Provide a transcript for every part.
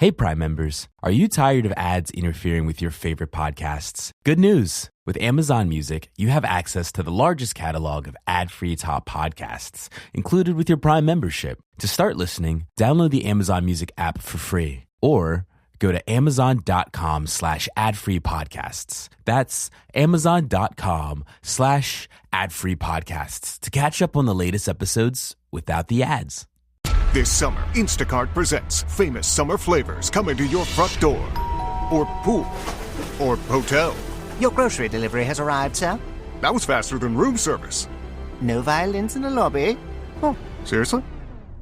Hey Prime members, are you tired of ads interfering with your favorite podcasts? Good news! With Amazon Music, you have access to the largest catalog of ad-free top podcasts included with your Prime membership. To start listening, download the Amazon Music app for free or go to amazon.com/ad-free podcasts. That's amazon.com/ad-free podcasts to catch up on the latest episodes without the ads. This summer, Instacart presents famous summer flavors coming to your front door. Or pool. Or hotel. Your grocery delivery has arrived, sir. That was faster than room service. No violins in the lobby. Oh, seriously?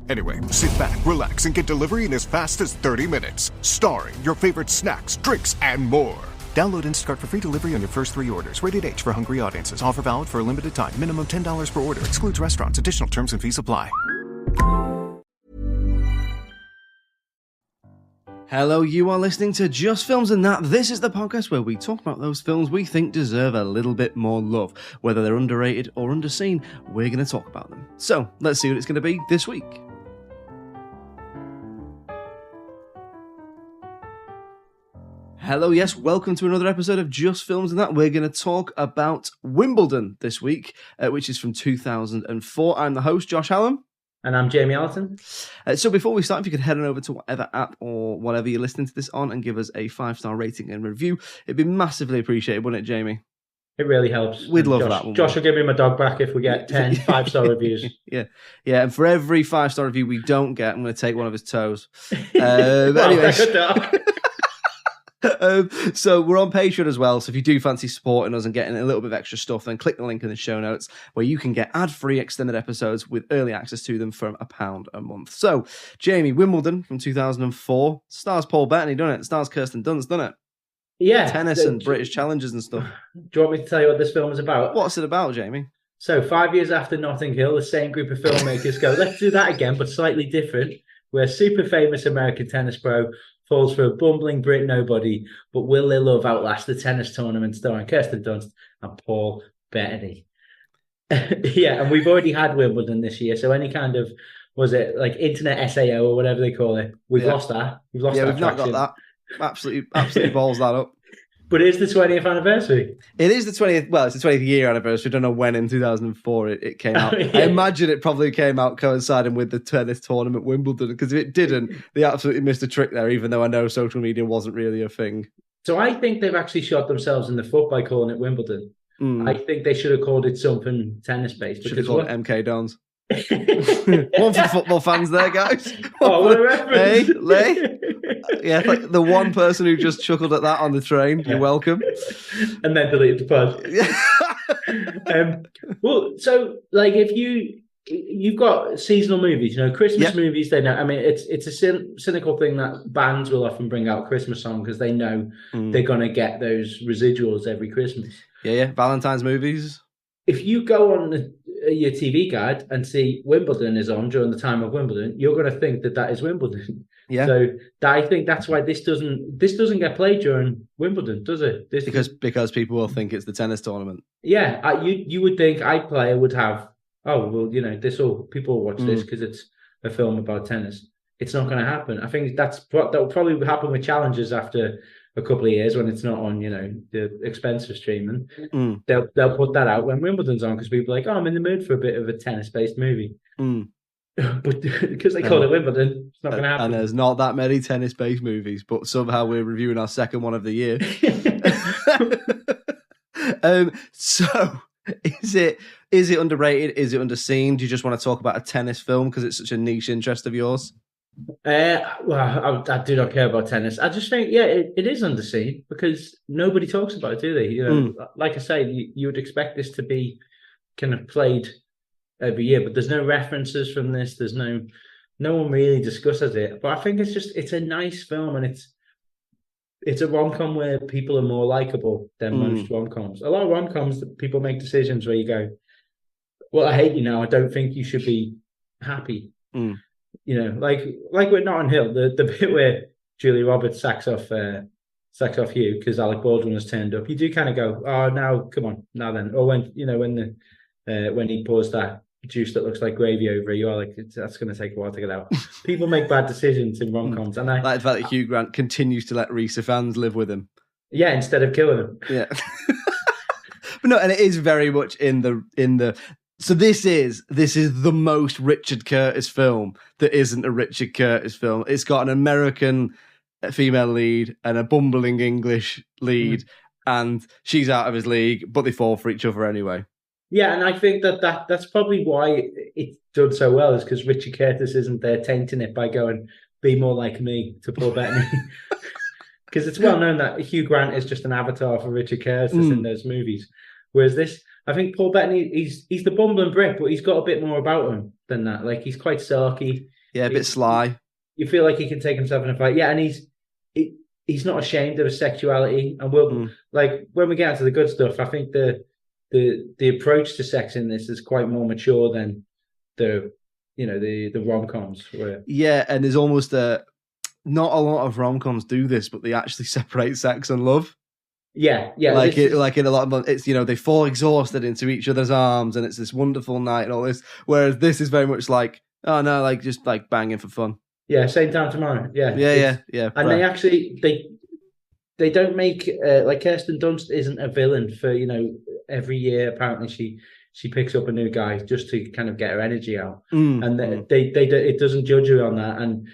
Anyway, sit back, relax, and get delivery in as fast as 30 minutes. Starring your favorite snacks, drinks, and more. Download Instacart for free delivery on your first 3 orders. Rated H for hungry audiences. Offer valid for a limited time. Minimum $10 per order. Excludes restaurants. Additional terms and fees apply. Hello, you are listening to Just Films and That. This is the podcast where we talk about those films we think deserve a little bit more love. Whether they're underrated or underseen, we're going to talk about them. So, let's see what it's going to be this week. Hello, yes, welcome to another episode of Just Films and That. We're going to talk about Wimbledon this week, which is from 2004. I'm the host, Josh Hallam. And I'm Jamie Allerton. So before we start, if you could head on over to whatever app or whatever you're listening to this on and give us a 5-star rating and review, it'd be massively appreciated, wouldn't it, Jamie? It really helps. We'd love Josh, that one. Josh will give me my dog back if we get 10 5-star reviews. Yeah, and for every 5-star review we don't get, I'm going to take one of his toes. Anyways. So we're on Patreon as well, so if you do fancy supporting us and getting a little bit of extra stuff, then click the link in the show notes where you can get ad-free extended episodes with early access to them from £1 a month. So, Jamie, Wimbledon from 2004, stars Paul Bettany, doesn't it? Stars Kirsten Dunst, doesn't it? Yeah. Tennis and British challenges and stuff. Do you want me to tell you what this film is about? What's it about, Jamie? So, 5 years after Notting Hill, the same group of filmmakers go, let's do that again, but slightly different. Where super famous American tennis pro falls for a bumbling Brit nobody, but will their love outlast the tennis tournament starring Kirsten Dunst and Paul Bettany? Yeah, and we've already had Wimbledon this year, so any kind of, was it like internet SAO or whatever they call it, we've lost that. We've lost that. We've not got that. Absolutely balls that up. But it is the 20th anniversary. It is the 20th, well, it's the 20th year anniversary. I don't know when in 2004 it came out. Yeah. I imagine it probably came out coinciding with the tennis tournament Wimbledon, because if it didn't, they absolutely missed a trick there, even though I know social media wasn't really a thing. So I think they've actually shot themselves in the foot by calling it Wimbledon. I think they should have called it something tennis-based. Should have called it MK Dons. One for the football fans there, guys. What a reference. Hey, Lay. Yeah, like the one person who just chuckled at that on the train. You're welcome. And then deleted the pod. Well, so like if you've got seasonal movies, Christmas movies, they know. I mean, it's a cynical thing that bands will often bring out Christmas songs because they know they're going to get those residuals every Christmas. Yeah. Valentine's movies. If you go on your TV guide and see Wimbledon is on during the time of Wimbledon, you're going to think that is Wimbledon. Yeah. So I think that's why this doesn't get played during Wimbledon, does it? Because people will think it's the tennis tournament. Yeah, you would think iPlayer would have. Oh well, people will watch this because it's a film about tennis. It's not going to happen. I think that will probably happen with challenges after a couple of years when it's not on, the expensive streaming. They'll put that out when Wimbledon's on because people are like, oh, I'm in the mood for a bit of a tennis-based movie. But because they call it Wimbledon, it's not going to happen. And there's not that many tennis-based movies, but somehow we're reviewing our second one of the year. So, is it underrated? Is it underseen? Do you just want to talk about a tennis film because it's such a niche interest of yours? Well, I do not care about tennis. I just think, it is underseen because nobody talks about it, do they? Like I say, you would expect this to be kind of played every year, but there's no references from this. There's no one really discusses it. But I think it's a nice film, and it's a rom-com where people are more likable than most rom-coms. A lot of rom-coms, people make decisions where you go, well, I hate you now. I don't think you should be happy. Like with Notting Hill, the bit where Julia Roberts sacks off Hugh because Alec Baldwin has turned up. You do kind of go, oh, now come on, now then. Or when he pours that juice that looks like gravy over it, you are like, that's going to take a while to get out. People make bad decisions in rom-coms, and like the fact that Hugh Grant continues to let Rhys Ifans live with him. Yeah, instead of killing him. Yeah. But no, and it is very much in the. So this is the most Richard Curtis film that isn't a Richard Curtis film. It's got an American female lead and a bumbling English lead, and she's out of his league, but they fall for each other anyway. Yeah, and I think that's probably why it's done so well, is because Richard Curtis isn't there tainting it by going, be more like me to Paul Bettany. Because it's well known that Hugh Grant is just an avatar for Richard Curtis in those movies. Whereas this, I think Paul Bettany, he's the bumbling Brit, but he's got a bit more about him than that. Like, he's quite sarky. Yeah, a bit sly. You feel like he can take himself in a fight. Yeah, and he's not ashamed of his sexuality. And we'll like, when we get into the good stuff, I think the approach to sex in this is quite more mature than the rom-coms were. Yeah, and there's almost not a lot of rom-coms do this, but they actually separate sex and love. Yeah. Like in a lot of them, it's, they fall exhausted into each other's arms, and it's this wonderful night and all this. Whereas this is very much like, oh no, like just like banging for fun. Yeah, same time tomorrow. Yeah. Yeah. And they actually they don't make like Kirsten Dunst isn't a villain for every year. Apparently she picks up a new guy just to kind of get her energy out, and they it doesn't judge her on that. And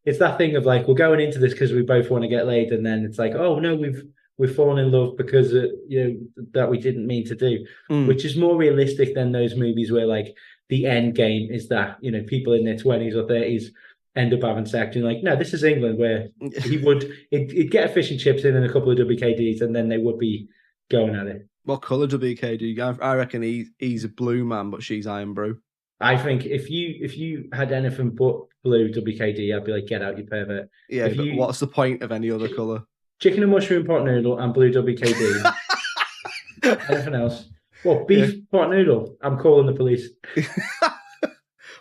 it's that thing of like, we're going into this because we both want to get laid, and then it's like, oh no, we've fallen in love because that we didn't mean to do, which is more realistic than those movies where like the end game is that people in their 20s or 30s end up having sex. And like, no, this is England, where he'd get a fish and chips in and a couple of WKDs, and then they would be going at it. What colour WKD? I reckon he's a blue man, but she's iron brew. I think if you had anything but blue WKD, I'd be like, get out, you pervert. Yeah, but what's the point of any other colour? Chicken and mushroom pot noodle and blue WKD. Anything else? Well, beef pot noodle. I'm calling the police.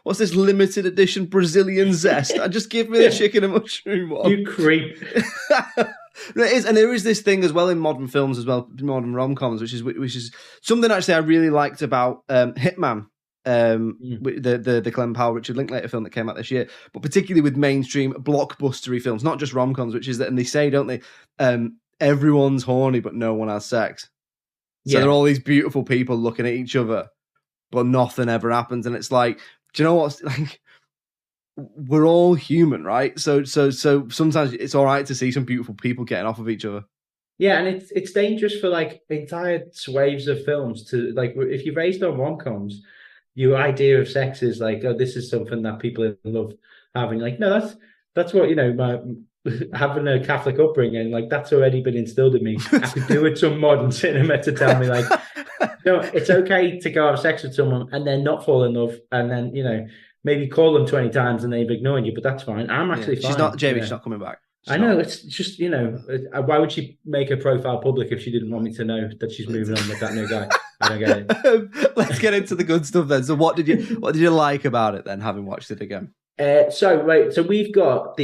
What's this limited edition Brazilian zest? Just give me the chicken and mushroom one. You creep. It is, and there is this thing as well in modern films as well, modern rom-coms, which is something actually I really liked about Hitman. The Clem Powell, Richard Linklater film that came out this year, but particularly with mainstream blockbustery films, not just rom-coms, which is that, and they say, don't they, everyone's horny but no one has sex. So there are all these beautiful people looking at each other, but nothing ever happens. And it's like, do you know what's like? We're all human, right? So sometimes it's all right to see some beautiful people getting off of each other. Yeah, and it's dangerous for like entire swathes of films to like, if you're raised on rom-coms, your idea of sex is like, oh, this is something that people in love having. Like, no, that's what my having a Catholic upbringing, like that's already been instilled in me. I could do with some modern cinema to tell me like, no, it's okay to go have sex with someone and then not fall in love, and then maybe call them 20 times and they've ignored you, but that's fine. I'm actually fine. She's not, Jamie, she's not coming back. I know, it's just, why would she make her profile public if she didn't want me to know that she's moving on with that new guy? I don't get it. Let's get into the good stuff then. So what did you like about it then, having watched it again? So we've got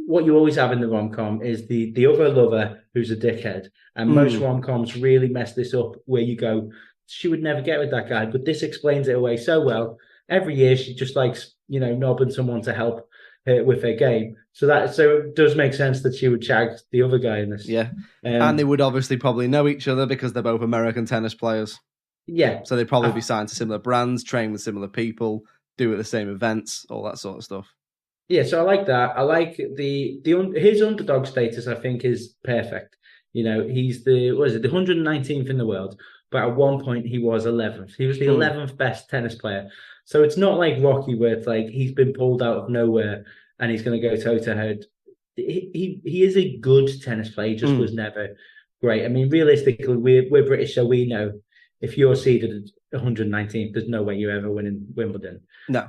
what you always have in the rom-com is the other lover who's a dickhead. And most rom-coms really mess this up, where you go, she would never get with that guy, but this explains it away so well. Every year she just likes, knobbing someone to help her with her game. So it does make sense that she would shag the other guy in this. Yeah. And they would obviously probably know each other because they're both American tennis players. Yeah. So they'd probably be signed to similar brands, train with similar people, do at the same events, all that sort of stuff. Yeah, so I like that. I like his underdog status, I think, is perfect. He's the 119th in the world, but at one point he was 11th. He was the 11th best tennis player. So it's not like Rocky, where it's like he's been pulled out of nowhere and he's going to go toe-to-head. He is a good tennis player. He just was never great. I mean, realistically, we're British, so we know if you're seeded at 119th, there's no way you're ever winning Wimbledon. No.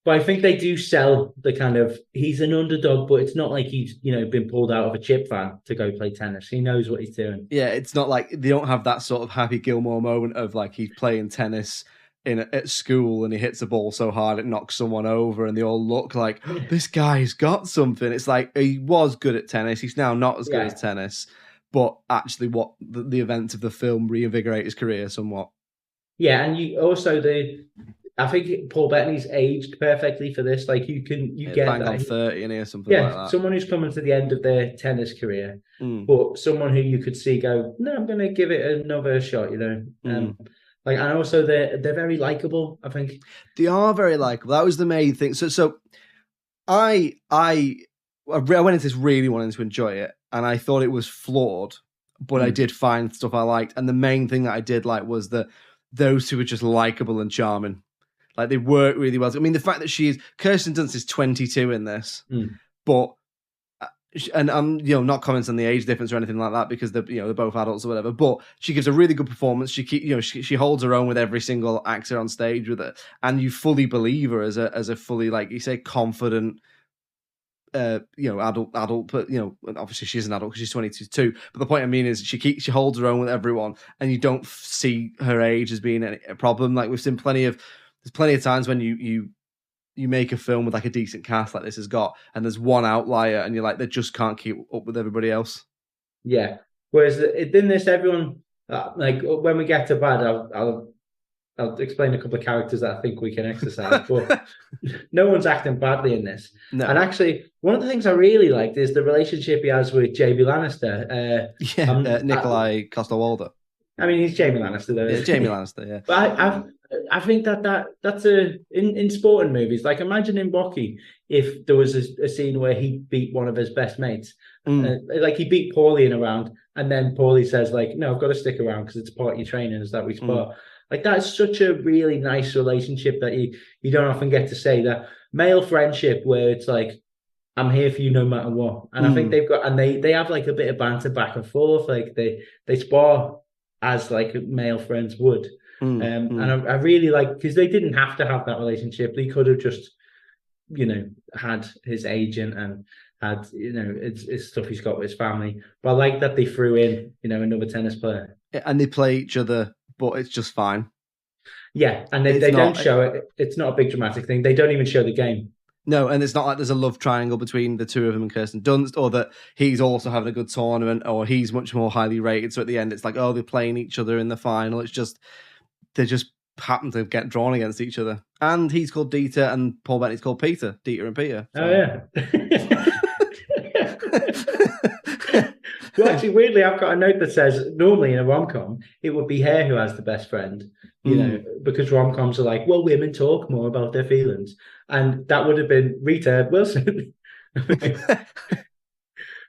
But I think they do sell the kind of, he's an underdog, but it's not like he's, been pulled out of a chip van to go play tennis. He knows what he's doing. Yeah, it's not like they don't have that sort of Happy Gilmore moment of like he's playing tennis at school and he hits a ball so hard it knocks someone over and they all look like, this guy's got something. It's like, he was good at tennis. He's now not as good as tennis. But actually what the events of the film reinvigorate his career somewhat. Yeah, and you also I think Paul Bettany's aged perfectly for this. Like you get bang that. on 30 in here, something like that. Someone who's coming to the end of their tennis career, Mm. but someone who you could see go, no, I'm going to give it another shot. Like, and also they're very likable. I think they are very likable. That was the main thing. So I went into this really wanting to enjoy it, and I thought it was flawed, but I did find stuff I liked. And the main thing that I did like was that those two were just likable and charming. Like, they work really well. I mean, the fact that Kirsten Dunst is 22 in this, but, and I'm, not commenting on the age difference or anything like that, because they're both adults or whatever, but she gives a really good performance. She holds her own with every single actor on stage with it. And you fully believe her as a fully, like you say, confident, adult, but obviously she's an adult because she's 22 too. But the point I mean is she holds her own with everyone, and you don't see her age as being a problem. Like, we've seen there's plenty of times when you make a film with like a decent cast like this has got, and there's one outlier, and you're like, they just can't keep up with everybody else. Yeah. Whereas in this, everyone like when we get to bad, I'll explain a couple of characters that I think we can exercise, but no one's acting badly in this. No. And actually, one of the things I really liked is the relationship he has with Jamie Lannister. Nikolai Coster-Waldau. I mean, he's Jamie Lannister, though. Yeah, Jamie Lannister, yeah. But I think that's in sporting movies. Like, imagine in Rocky if there was a scene where he beat one of his best mates, like he beat Paulie in a round, and then Paulie says, like, "No, I've got to stick around because it's part of your training, is that we spar." Like, that's such a really nice relationship that you don't often get to say, that male friendship where it's like, I'm here for you no matter what. And I think they've got, and they have like a bit of banter back and forth. Like they spar as like male friends would. And I really like, because they didn't have to have that relationship. They could have just, had his agent and had, it's stuff he's got with his family. But I like that they threw in, another tennis player. And they play each other, but it's just fine. Yeah, and they don't show it. It's not a big dramatic thing. They don't even show the game. No, and it's not like there's a love triangle between the two of them and Kirsten Dunst, or that he's also having a good tournament, or he's much more highly rated. So at the end, it's like, oh, they're playing each other in the final. It's just, they just happen to get drawn against each other. And he's called Dieter, and Paul Bettany's called Peter. Dieter and Peter. So. Oh, yeah. Well, actually, weirdly, I've got a note that says normally in a rom-com, it would be her who has the best friend, because rom-coms are like, well, women talk more about their feelings. And that would have been Rita Wilson.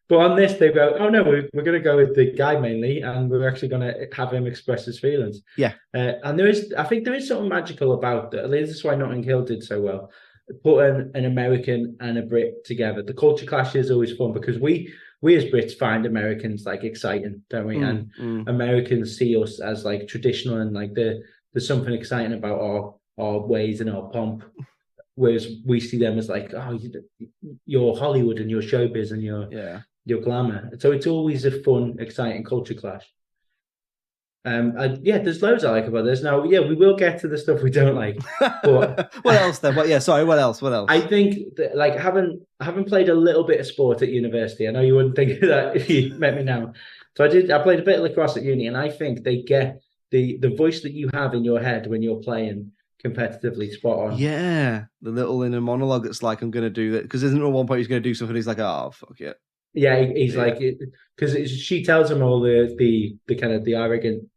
But on this, they go, oh, no, we're going to go with the guy mainly, and we're actually going to have him express his feelings. Yeah. And I think there is something magical about that. At least that's why Notting Hill did so well. Putting an American and a Brit together. The culture clash is always fun because we as Brits find Americans like exciting, don't we? And Americans see us as like traditional, and like there's something exciting about our ways and our pomp. Whereas we see them as like, oh, you're Hollywood and you're showbiz and you're glamour. So it's always a fun, exciting culture clash. There's loads I like about this. Now, we will get to the stuff we don't like. But what else then? What else? I think that, like, having played a little bit of sport at university, I know you wouldn't think that if you met me now. So I played a bit of lacrosse at uni, and I think they get the voice that you have in your head when you're playing competitively spot on. Yeah, the little inner monologue that's like, I'm going to do that. Because isn't there at one point he's going to do something, he's like, oh, fuck it. Yeah, he's like, because she tells him all the kind of the arrogant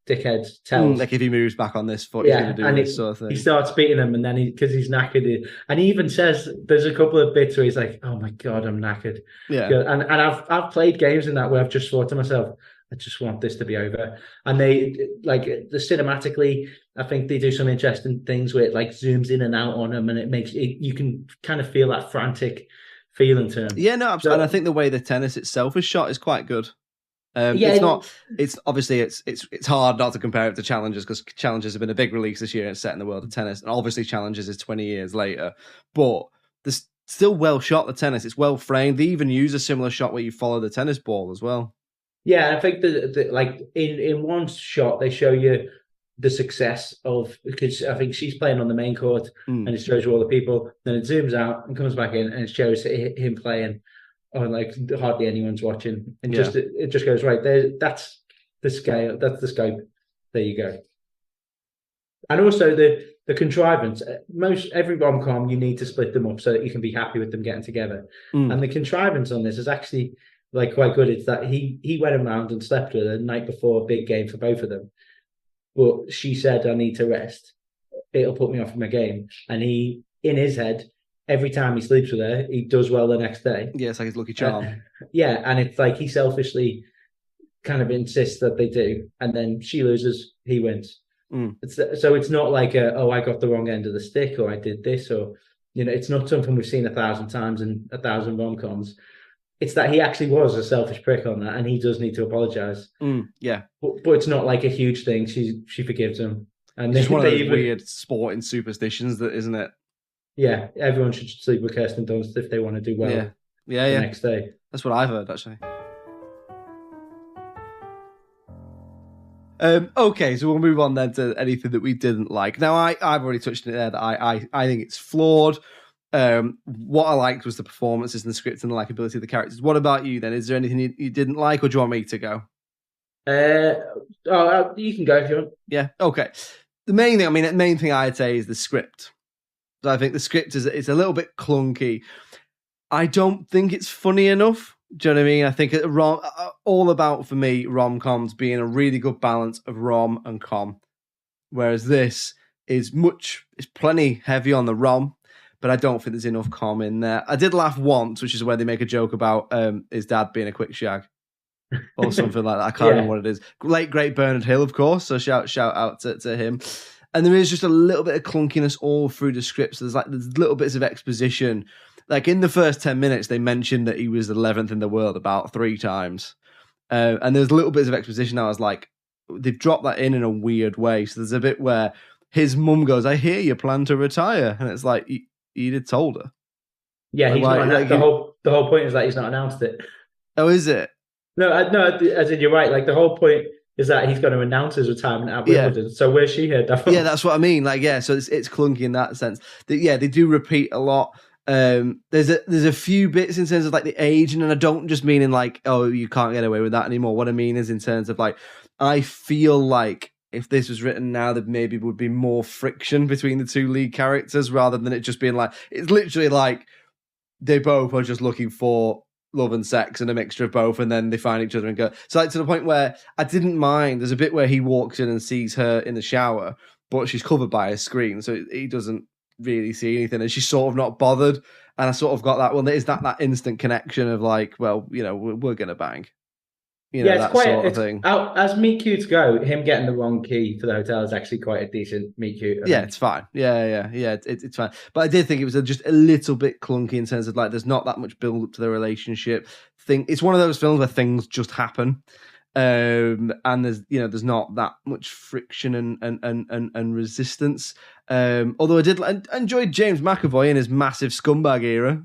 dickheads tells. Like, if he moves back on this foot, he's going to do this sort of thing. He starts beating him, and then because he's knackered, and he even says there's a couple of bits where he's like, "Oh my god, I'm knackered." Yeah, and I've played games in that where I've just thought to myself, I just want this to be over. And they like the cinematically, I think they do some interesting things where it like zooms in and out on him, and it makes you can kind of feel that frantic feeling to him. Yeah, no, absolutely. And I think the way the tennis itself is shot is quite good. It's obviously it's hard not to compare it to Challengers, because Challengers have been a big release this year and it's set in the world of tennis, and obviously Challengers is 20 years later, but there's still well shot. The tennis, it's well framed. They even use a similar shot where you follow the tennis ball as well. Yeah, I think that like in one shot they show you the success of, because I think she's playing on the main court and it shows you all the people, then it zooms out and comes back in and it shows him playing. Or like hardly anyone's watching, and it just goes right there. That's the scale. That's the scope. There you go. And also the contrivance. Every rom-com, you need to split them up so that you can be happy with them getting together. And the contrivance on this is actually like quite good. It's that he went around and slept with her the night before a big game for both of them. But she said, I need to rest. It'll put me off my game. And he, in his head, every time he sleeps with her, he does well the next day. Yeah, it's like his lucky charm. Yeah, and it's like he selfishly kind of insists that they do. And then she loses, he wins. So it's not like I got the wrong end of the stick, or I did this, or it's not something we've seen 1,000 times in 1,000 rom-coms. It's that he actually was a selfish prick on that, and he does need to apologize. Yeah, but it's not like a huge thing. She forgives him, and it's one of those weird sporting superstitions, that isn't it? Yeah, everyone should sleep with Kirsten Dunst if they want to do well. Yeah. Next day. That's what I've heard, actually. Okay, so we'll move on then to anything that we didn't like. Now, I've already touched on it there, that I think it's flawed. What I liked was the performances and the script and the likability of the characters. What about you then? Is there anything you didn't like, or do you want me to go? You can go if you want. Yeah, okay. The main thing I'd say is the script. So I think the script is a little bit clunky. I don't think it's funny enough. Do you know what I mean? I think all about, for me, rom-coms being a really good balance of rom and com. Whereas this is plenty heavy on the rom, but I don't think there's enough com in there. I did laugh once, which is where they make a joke about his dad being a quick shag or something like that. I can't remember what it is. Late great Bernard Hill, of course. So shout out to him. And there is just a little bit of clunkiness all through the script. So there's little bits of exposition. Like in the first 10 minutes, they mentioned that he was 11th in the world about 3 times. And there's little bits of exposition. I was like, they've dropped that in a weird way. So there's a bit where his mum goes, I hear you plan to retire. And it's like, you'd have told her. Yeah, the whole point is that he's not announced it. Oh, is it? No, as in, you're right. Like, the whole point is that he's going to announce his retirement at Wimbledon. So where's she heard that from? Yeah, that's what I mean. Like, yeah, so it's clunky in that sense. They do repeat a lot. There's a few bits in terms of like the age, and I don't just mean in like, oh, you can't get away with that anymore. What I mean is in terms of like, I feel like if this was written now, there maybe would be more friction between the two lead characters, rather than it just being like, it's literally like they both are just looking for love and sex and a mixture of both, and then they find each other and go. So like to the point where I didn't mind. There's a bit where he walks in and sees her in the shower, but she's covered by a screen, so he doesn't really see anything, and she's sort of not bothered. And I sort of got that. Well, is that instant connection of like, well, we're gonna bang, that sort of thing. As meet cutes go, him getting the wrong key for the hotel is actually quite a decent meet cute. It's fine. Yeah. It's fine. But I did think it was just a little bit clunky in terms of like, there's not that much build up to the relationship thing. It's one of those films where things just happen. And there's not that much friction and resistance. Although I enjoyed James McAvoy in his massive scumbag era.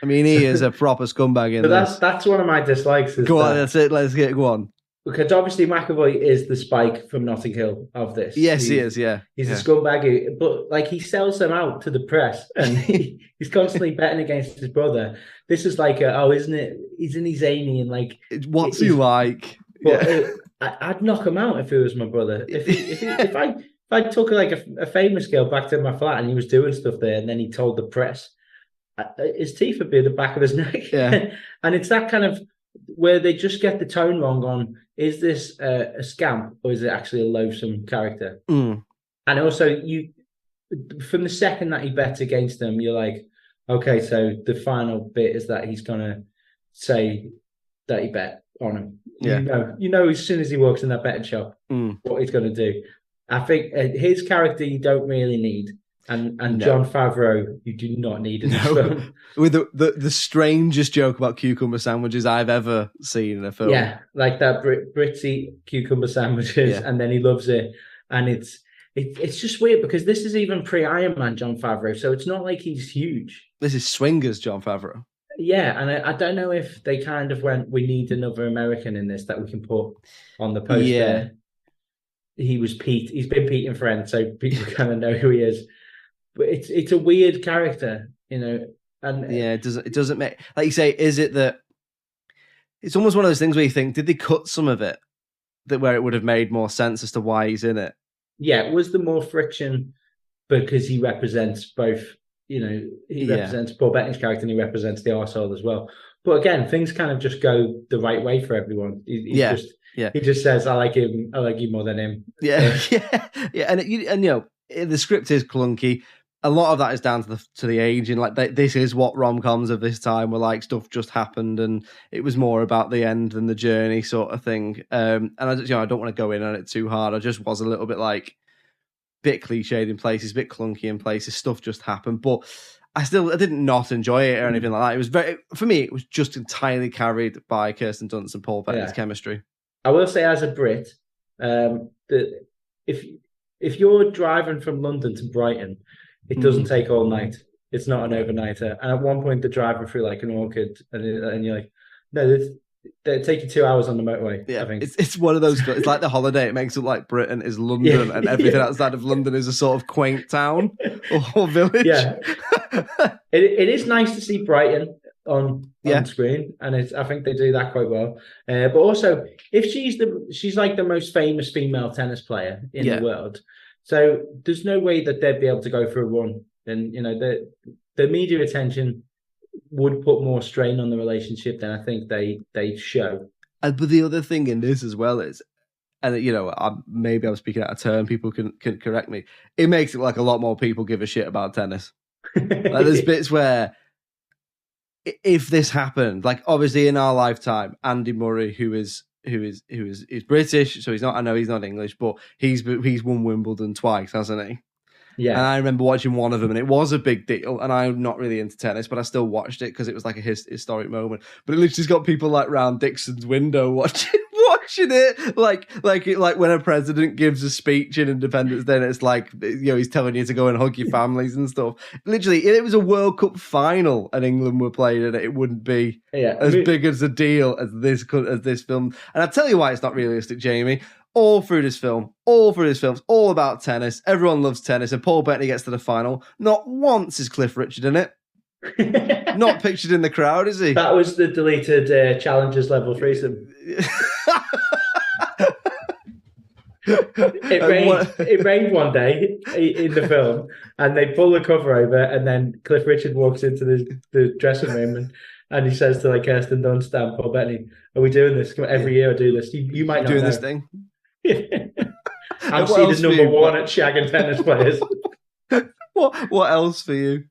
I mean, he is a proper scumbag in this. That's one of my dislikes. Go on, that's it. Go on. Because obviously McAvoy is the Spike from Notting Hill of this. Yes, he is. Yeah, he's a scumbag, but like he sells them out to the press, and he's constantly betting against his brother. This is like, isn't it? Isn't he zany and like? What's he like? But I'd knock him out if it was my brother. If I took like a famous girl back to my flat and he was doing stuff there, and then he told the press, his teeth would be at the back of his neck. Yeah. And it's that kind of where they just get the tone wrong on, is this a scamp or is it actually a loathsome character? And also, from the second that he bets against them, you're like, okay, so the final bit is that he's gonna say that he bet on him. Yeah. As soon as he walks in that betting shop, what he's going to do. I think his character you don't really need, and no. Jon Favreau you do not need in this film. With the strangest joke about cucumber sandwiches I've ever seen in a film. Yeah, like that Brits eat cucumber sandwiches, and then he loves it, and it's just weird because this is even pre-Iron Man Jon Favreau, so it's not like he's huge. This is swingers Jon Favreau. Yeah, and I don't know if they kind of went, we need another American in this that we can put on the poster. Yeah. He was Pete. He's been Pete in Friends, so people kind of know who he is. But it's a weird character, and yeah, it doesn't make, like you say, is it that it's almost one of those things where you think, did they cut some of it where it would have made more sense as to why he's in it? was there more friction because he represents both, he represents Paul Bettany's character and he represents the arsehole as well. But again, things kind of just go the right way for everyone. He just says, I like him, I like you more than him. Yeah, yeah. And the script is clunky. A lot of that is down to the age, and like this is what rom-coms of this time were like. Stuff just happened, and it was more about the end than the journey, sort of thing. And I don't want to go in on it too hard. I just was a little bit like bit cliched in places, a bit clunky in places. Stuff just happened, but I didn't not enjoy it or anything like that. It was for me, it was just entirely carried by Kirsten Dunst and Paul Bettany's chemistry. I will say, as a Brit, that if you're driving from London to Brighton, it doesn't take all night. It's not an overnighter. And at one point, they're driving through like an orchard, and you're like, no, they take you 2 hours on the motorway. Yeah, I think it's one of those. It's like The Holiday. It makes it like Britain is London, and everything outside of London is a sort of quaint town or village. Yeah, it is nice to see Brighton on screen, and I think they do that quite well. But also, if she's like the most famous female tennis player in the world, so there's no way that they'd be able to go for a run. And the media attention would put more strain on the relationship than I think they show. But the other thing in this as well is, and maybe I'm speaking out of turn, people can correct me. It makes it like a lot more people give a shit about tennis. Like there's bits where, if this happened, like obviously in our lifetime, Andy Murray, who is British, so he's not. I know he's not English, but he's won Wimbledon twice, hasn't he? Yeah. And I remember watching one of them, and it was a big deal. And I'm not really into tennis, but I still watched it because it was like a historic moment. But it literally's got people like round Dixon's window watching it, like when a president gives a speech in Independence Day, and it's like he's telling you to go and hug your families and stuff. Literally, if it was a World Cup final and England were playing in it, it wouldn't be as big as a deal as this film. And I'll tell you why it's not realistic, Jamie. All through this film, it's all about tennis. Everyone loves tennis, and Paul Bettany gets to the final. Not once is Cliff Richard in it. Not pictured in the crowd, is he? That was the deleted Challengers level threesome. It rained one day in the film, and they pull the cover over, and then Cliff Richard walks into the dressing room, and he says to like Kirsten Dunst and Paul Bettany, "Are we doing this every year? I do this. You might not doing know. This thing." I'm seeded number one at shagging tennis players. What else for you?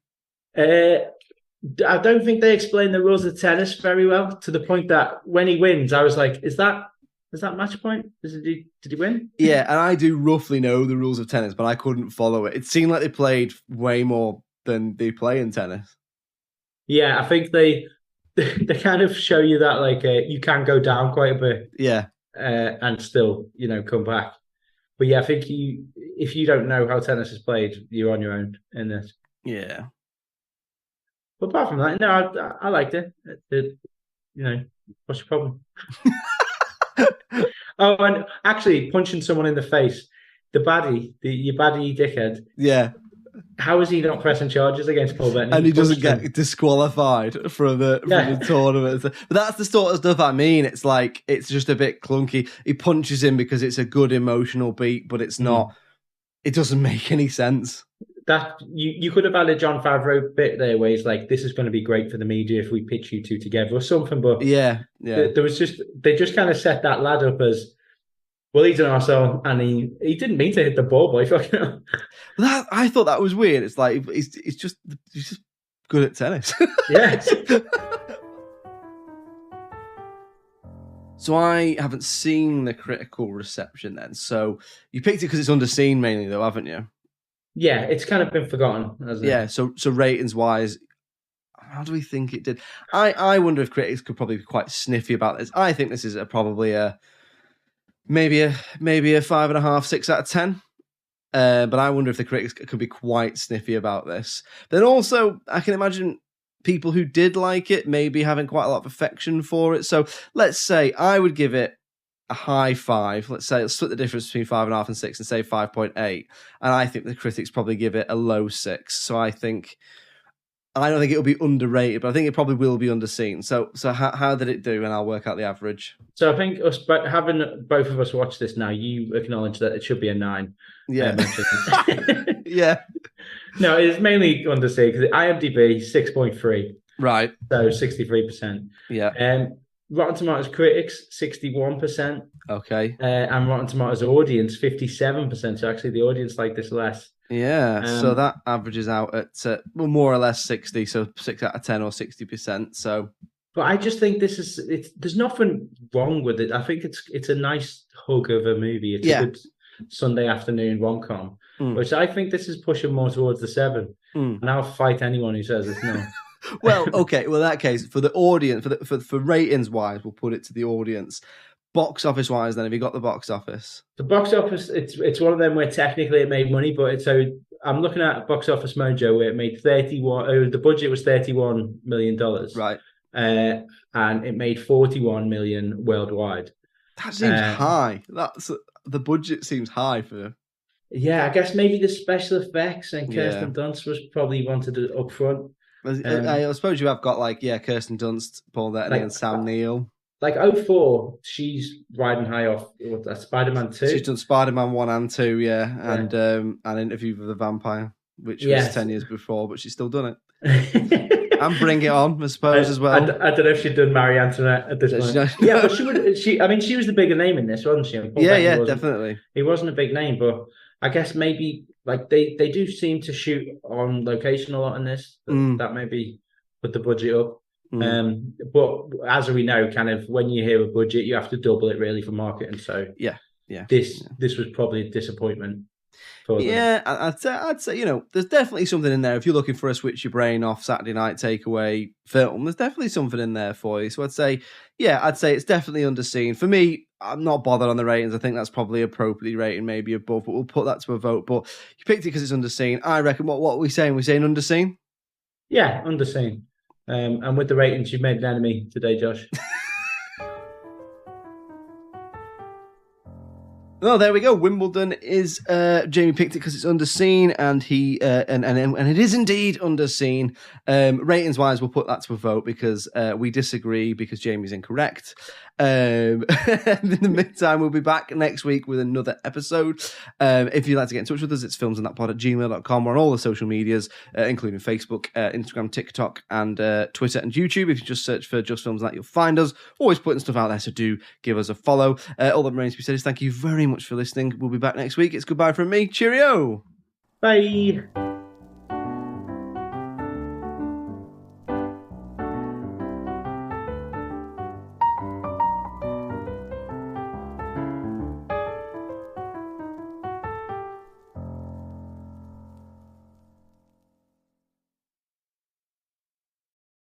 I don't think they explain the rules of tennis very well, to the point that when he wins, I was like, is that match point? Did he win? Yeah, and I do roughly know the rules of tennis, but I couldn't follow it. It seemed like they played way more than they play in tennis. Yeah, I think they kind of show you that like you can go down quite a bit. Yeah. And still, come back. But yeah, I think if you don't know how tennis is played, you're on your own in this. Yeah. But apart from that, no, I liked it. What's your problem? Oh, and actually punching someone in the face, your baddie dickhead. Yeah. How is he not pressing charges against Paul Bettany? And he doesn't get disqualified from the tournament. But that's the sort of stuff I mean. It's like, it's just a bit clunky. He punches him because it's a good emotional beat, but it's not. It doesn't make any sense. That you could have had a Jon Favreau bit there where he's like, this is going to be great for the media if we pitch you two together or something. But there was they just kind of set that lad up as, well, he's an arsehole, and he didn't mean to hit the ball, boy. I thought that was weird. It's like he's just good at tennis. Yeah. So I haven't seen the critical reception then. So you picked it because it's underseen mainly, though, haven't you? Yeah, it's kind of been forgotten, hasn't it? Yeah. So ratings wise, how do we think it did? I wonder if critics could probably be quite sniffy about this. I think this is probably maybe a 5.5, 6 out of 10. But I wonder if the critics could be quite sniffy about this. Then also, I can imagine people who did like it maybe having quite a lot of affection for it. So let's say I would give it a high 5. Let's split the difference between 5.5 and 6 and say 5.8. And I think the critics probably give it a low 6. So I think I don't think it'll be underrated, but I think it probably will be underseen. So how did it do? And I'll work out the average. So I think having both of us watch this now, you acknowledge that it should be a 9. Yeah. Yeah. No, it's mainly underseen because IMDb 6.3. Right. So 63%. Yeah. Rotten Tomatoes critics 61%. Okay. And Rotten Tomatoes audience 57%. So actually, the audience like this less. Yeah. So that averages out at more or less 60. So 6 out of 10 or 60%. So. But I just think there's nothing wrong with it. I think it's a nice hug of a movie. It's a good Sunday afternoon rom-com, which I think this is pushing more towards the 7. And I'll fight anyone who says it's not. Well, okay. Well, in that case, for the audience, for ratings wise, we'll put it to the audience. Box office wise, then have you got the box office? The box office, it's one of them where technically it made money, but I'm looking at Box Office Mojo where it made 31. The budget was $31 million, right? And it made 41 million worldwide. That seems high. The budget seems high for. Yeah, I guess maybe the special effects and Kirsten Dunst was probably wanted it up front. I suppose you have got Kirsten Dunst, Paul Bettany, and Sam Neill. Like 04, she's riding high off Spider-Man 2. She's done Spider-Man 1 and 2, and an Interview with the Vampire, which was 10 years before, but she's still done it. And Bring It On, I suppose, as well. I don't know if she'd done Marie Antoinette at this point. Yeah, but she was the bigger name in this, wasn't she? Yeah, definitely. He wasn't a big name, but I guess maybe they do seem to shoot on location a lot in this. That maybe put the budget up. But as we know, kind of when you hear a budget, you have to double it really for marketing. So this was probably a disappointment for them. Yeah, I'd say there's definitely something in there. If you're looking for a switch your brain off Saturday night takeaway film, there's definitely something in there for you. So I'd say it's definitely underseen. For me, I'm not bothered on the ratings. I think that's probably appropriately rated, maybe above, but we'll put that to a vote. But you picked it because it's underseen. I reckon. What are we saying? We're saying underseen. Yeah, underseen. And with the ratings, you've made an enemy today, Josh. Well, there we go. Wimbledon is Jamie picked it because it's underseen, and he and it is indeed underseen. Ratings wise, we'll put that to a vote because we disagree because Jamie's incorrect. In the meantime, we'll be back next week with another episode. If you'd like to get in touch with us, it's filmsandthatpod@gmail.com. We're on all the social medias, including Facebook, Instagram, TikTok, and Twitter and YouTube. If you just search for Just Films and That, you'll find us. Always putting stuff out there, so do give us a follow. All that remains to be said is thank you very much for listening. We'll be back next week. It's goodbye from me. Cheerio. Bye.